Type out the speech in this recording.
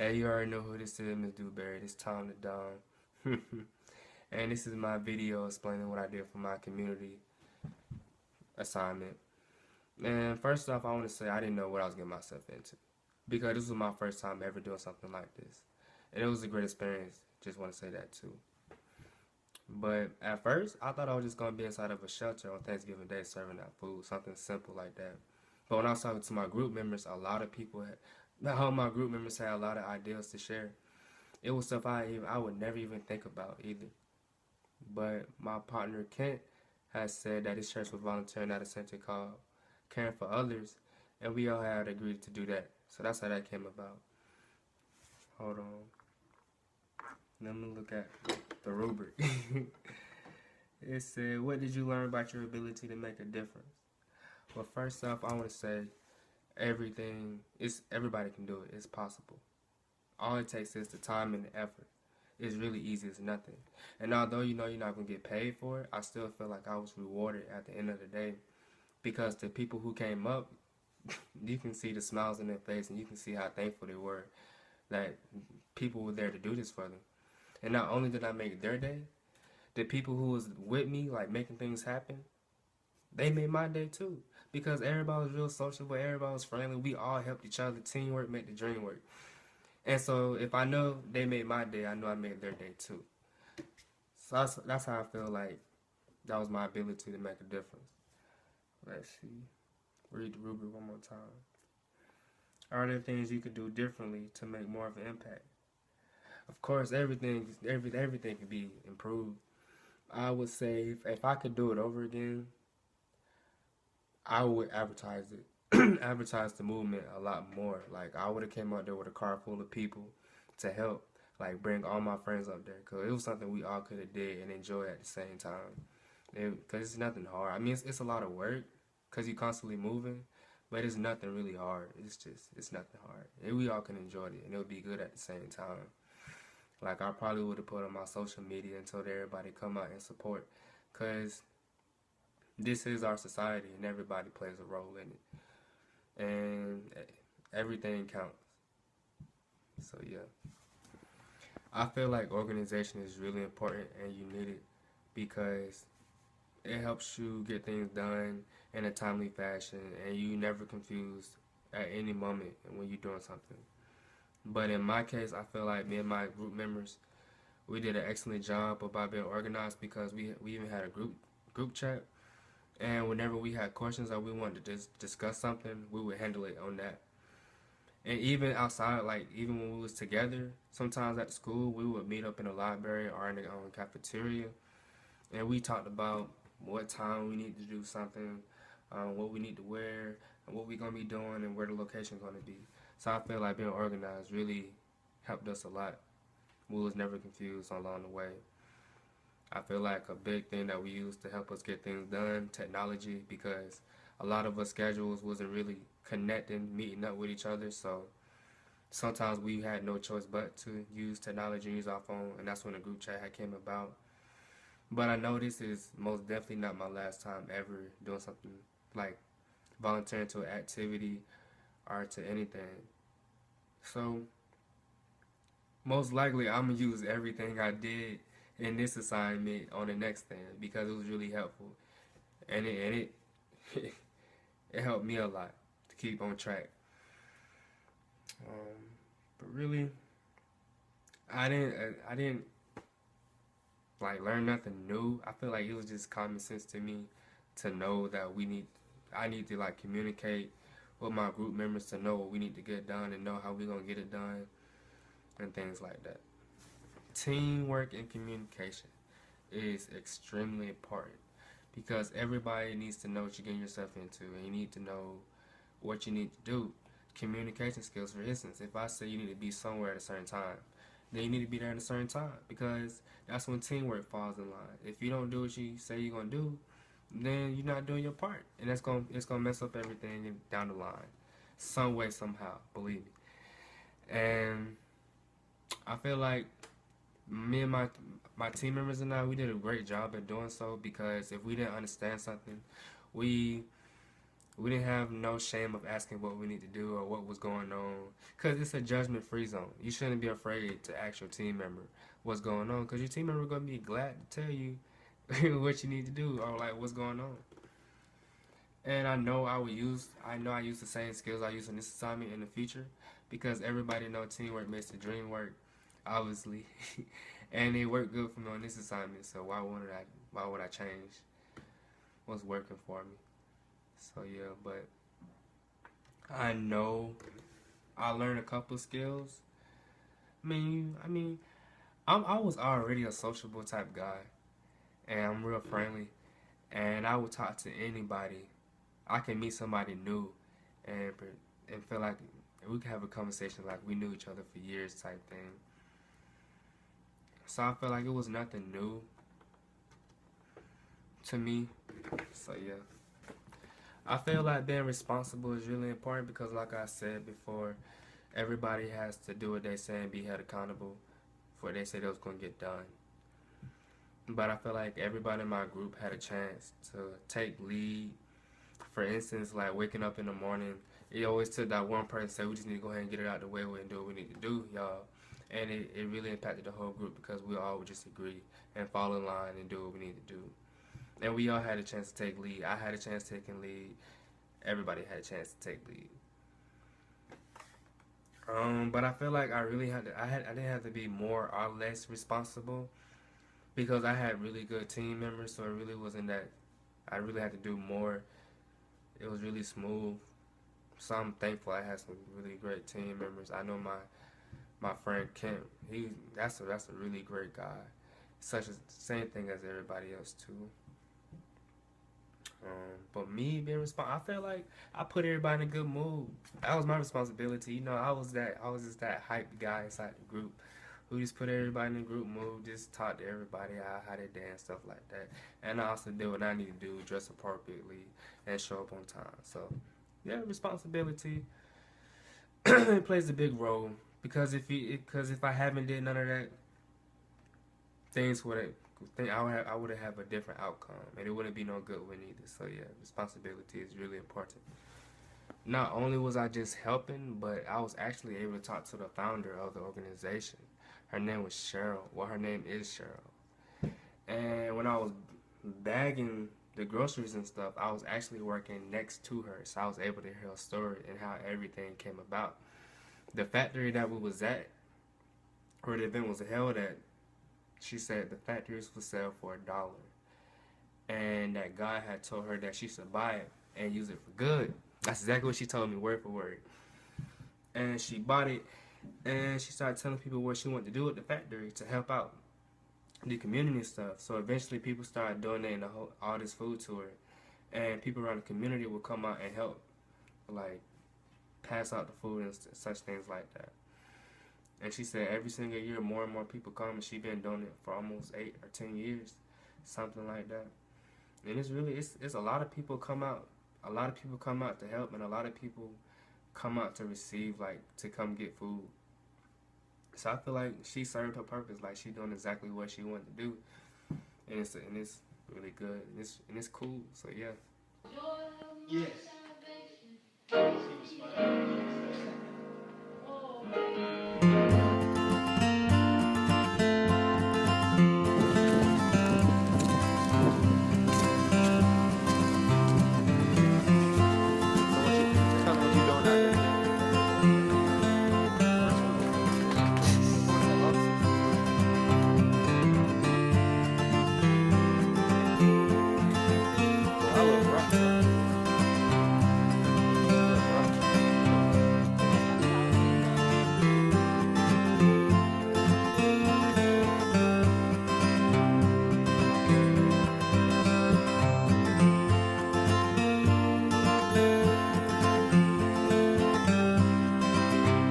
Hey, you already know who this is, Miss Dewberry. It's Tom the Don. And this is my video explaining what I did for my community assignment. And first off, I want to say I didn't know what I was getting myself into. Because this was my first time ever doing something like this. And it was a great experience. Just want to say that too. But at first, I thought I was just going to be inside of a shelter on Thanksgiving Day serving out food, something simple like that. But when I was talking to my group members, a lot of people all my group members had a lot of ideas to share. It was stuff I would never even think about either. But my partner Kent has said that his church was volunteering at a center called Caring for Others, and we all had agreed to do that. So that's how that came about. Hold on. Let me look at the rubric. It said, what did you learn about your ability to make a difference? Well, first off, I want to say everybody can do it. It's possible. All it takes is the time and the effort. It's really easy as nothing. And although you know you're not going to get paid for it, I still feel like I was rewarded at the end of the day. Because the people who came up, you can see the smiles in their face and you can see how thankful they were that people were there to do this for them. And not only did I make their day, the people who was with me, like making things happen, they made my day too. Because everybody was real sociable, everybody was friendly, we all helped each other, teamwork made the dream work. And so if I know they made my day, I know I made their day too. So that's how I feel like that was my ability to make a difference. Let's see. Read the rubric one more time. Are there things you could do differently to make more of an impact? Of course, everything can be improved. I would say if I could do it over again, I would advertise it, advertise the movement a lot more. Like I would have came out there with a car full of people to help, like bring all my friends up there, cause it was something we all could have did and enjoy at the same time. Cause it's nothing hard. I mean, it's a lot of work, cause you constantly moving, but it's nothing really hard. It's nothing hard, and we all can enjoy it, and it would be good at the same time. Like I probably would have put on my social media and told everybody come out and support, cause this is our society and everybody plays a role in it. And everything counts. So yeah. I feel like organization is really important and you need it because it helps you get things done in a timely fashion and you never confused at any moment when you're doing something. But in my case, I feel like me and my group members, we did an excellent job about being organized because we even had a group chat. And whenever we had questions or we wanted to discuss something, we would handle it on that. And even outside, like even when we was together, sometimes at the school, we would meet up in the library or in the cafeteria, and we talked about what time we need to do something, what we need to wear, and what we gonna be doing, and where the location gonna be. So I feel like being organized really helped us a lot. We was never confused along the way. I feel like a big thing that we used to help us get things done, technology, because a lot of us schedules wasn't really connecting, meeting up with each other, so sometimes we had no choice but to use technology, use our phone, and that's when the group chat had came about. But I know this is most definitely not my last time ever doing something like volunteering to an activity or to anything. So most likely I'm gonna use everything I did in this assignment on the next thing because it was really helpful, and it it helped me a lot to keep on track. But really, I didn't like learn nothing new. I feel like it was just common sense to me to know that I need to like communicate with my group members to know what we need to get done and know how we gonna get it done and things like that. Teamwork and communication is extremely important because everybody needs to know what you're getting yourself into and you need to know what you need to do. Communication skills, for instance, if I say you need to be somewhere at a certain time, then you need to be there at a certain time because that's when teamwork falls in line. If you don't do what you say you're gonna do, then you're not doing your part, and it's gonna mess up everything down the line, some way, somehow. Believe me. And I feel like me and my team members and I, we did a great job at doing so because if we didn't understand something, we We didn't have no shame of asking what we need to do or what was going on, because it's a judgment-free zone. You shouldn't be afraid to ask your team member what's going on, because your team member going to be glad to tell you what you need to do or like what's going on. And I know I use the same skills I use in this assignment in the future, because everybody know teamwork makes the dream work, obviously, and it worked good for me on this assignment. So why would I change what's working for me? So yeah, but I know I learned a couple skills. I was already a sociable type guy, and I'm real friendly, and I would talk to anybody. I can meet somebody new, and feel like we could have a conversation like we knew each other for years type thing. So I felt like it was nothing new to me. So yeah. I feel like being responsible is really important, because like I said before, everybody has to do what they say and be held accountable for what they say they was going to get done. But I feel like everybody in my group had a chance to take lead. For instance, like waking up in the morning, it always took that one person to say, we just need to go ahead and get it out of the way and do what we need to do, y'all. And it really impacted the whole group, because we all would just agree and fall in line and do what we need to do. And we all had a chance to take lead. I had a chance taking lead. Everybody had a chance to take lead. But I feel like I didn't have to be more or less responsible, because I had really good team members. So it really wasn't that I really had to do more. It was really smooth. So I'm thankful I had some really great team members. I know my friend Kent. That's a really great guy. Such as same thing as everybody else too. But me being responsible, I feel like I put everybody in a good mood. That was my responsibility. I was just that hype guy inside the group who just put everybody in a group mood, just talk to everybody how they dance, stuff like that. And I also did what I need to do, dress appropriately, and show up on time. So, yeah, responsibility it plays a big role, because if I haven't did none of that, things would I would have a different outcome, and it wouldn't be no good with either. So yeah, responsibility is really important. Not only was I just helping, but I was actually able to talk to the founder of the organization. Her name was Cheryl. Well, her name is Cheryl. And when I was bagging the groceries and stuff, I was actually working next to her, so I was able to hear her story and how everything came about. The factory that we was at, where the event was held at, she said the factories for sale for $1, and that guy had told her that she should buy it and use it for good. That's exactly what she told me, word for word. And she bought it, and she started telling people what she wanted to do at the factory to help out the community and stuff. So eventually people started donating all this food to her, and people around the community would come out and help, like, pass out the food and such things like that. And she said every single year more and more people come, and she's been doing it for almost 8 or 10 years, something like that. And it's a lot of people come out. A lot of people come out to help, and a lot of people come out to receive, like, to come get food. So I feel like she served her purpose, like she's doing exactly what she wanted to do, and it's really good, and it's cool. So yeah. Yes. She was fine.